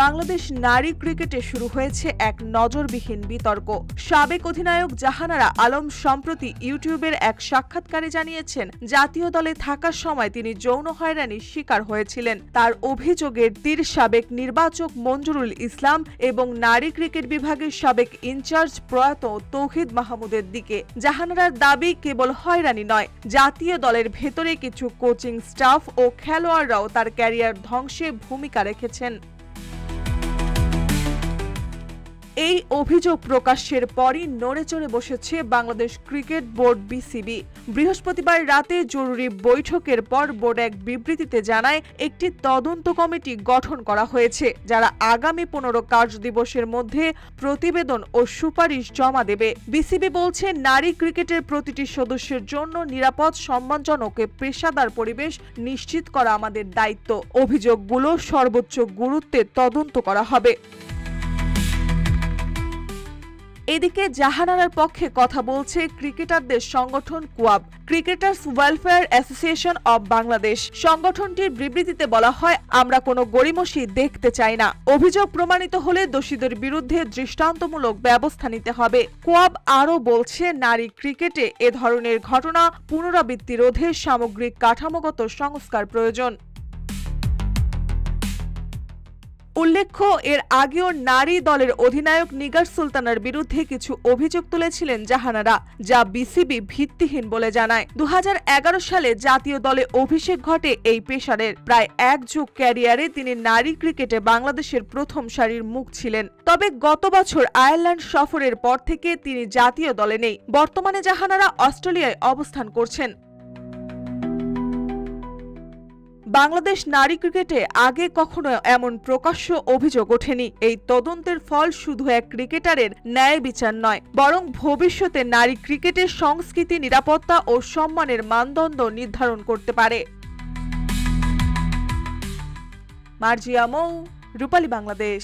বাংলাদেশ নারী ক্রিকেটে শুরু হয়েছে এক নজরবিহীন বিতর্ক। সাবেক অধিনায়ক জাহানারা আলম সম্প্রতি ইউটিউবের এক সাক্ষাৎকারে জানিয়েছেন, জাতীয় দলে থাকার সময় তিনি যৌন হয়রানির শিকার হয়েছিলেন। তার অভিযোগের তীর সাবেক নির্বাচক মঞ্জুরুল ইসলাম এবং নারী ক্রিকেট বিভাগের সাবেক ইনচার্জ প্রয়াত তৌহিদ মাহমুদের দিকে। জাহানারার দাবি, কেবল হয়রানি নয়, জাতীয় দলের ভেতরে কিছু কোচিং স্টাফ ও খেলোয়াড়রাও তার ক্যারিয়ার ধ্বংসে ভূমিকা রেখেছেন। এই অভিযোগ প্রকাশের পরই নড়েচড়ে বসেছে বাংলাদেশ ক্রিকেট বোর্ড বিসিবি। বৃহস্পতিবার রাতে জরুরি বৈঠকের পর বোর্ড এক বিবৃতিতে জানায়, একটি তদন্ত কমিটি গঠন করা হয়েছে, যারা আগামী 15 কার্যদিবসের মধ্যে প্রতিবেদন ও সুপারিশ জমা দেবে। বিসিবি বলছে, নারী ক্রিকেটের প্রতিটি সদস্যের জন্য নিরাপদ, সম্মানজনক ও পেশাদার পরিবেশ নিশ্চিত করা আমাদের দায়িত্ব। অভিযোগগুলো সর্বোচ্চ গুরুত্বে তদন্ত করা হবে। এদিকে জাহানারার পক্ষে কথা বলছে ক্রিকেটারদের সংগঠন কুয়াব, cricketers welfare association of Bangladesh. সংগঠনটির বিবৃতিতে বলা হয়, আমরা কোনো গড়িমসি দেখতে চাই না। অভিযোগ প্রমাণিত হলে দোষীদের বিরুদ্ধে দৃষ্টান্তমূলক ব্যবস্থা নিতে হবে। কুয়াব আরও বলছে, নারী ক্রিকেটে এ ধরনের ঘটনা পুনরাবৃত্তি রোধে সামগ্রিক কাঠামোগত সংস্কার প্রয়োজন। উল্লেখ্য, এর আগেও নারী দলের অধিনায়ক নিগার সুলতানার বিরুদ্ধে কিছু অভিযোগ তুলেছিলেন জাহানারা, যা বিসিবি ভিত্তিহীন বলে জানায়। 2011 সালে জাতীয় দলে অভিষেক ঘটে এই পেসারের। প্রায় এক যুগ ক্যারিয়ারে তিনি নারী ক্রিকেটে বাংলাদেশের প্রথম সারির মুখ ছিলেন। তবে গত বছর আয়ারল্যান্ড সফরের পর থেকে তিনি জাতীয় দলে নেই। বর্তমানে জাহানারা অস্ট্রেলিয়ায় অবস্থান করছেন। বাংলাদেশ নারী ক্রিকেটে আগে কখনো এমন প্রকাশ্য অভিযোগ ওঠেনি। এই তদন্তের ফল শুধু এক ক্রিকেটারের ন্যায় বিচার নয়, বরং ভবিষ্যতে নারী ক্রিকেটের সংস্কৃতি, নিরাপত্তা ও সম্মানের মানদণ্ড নির্ধারণ করতে পারে। মার্জিয়া মৌ, রূপালী বাংলাদেশ।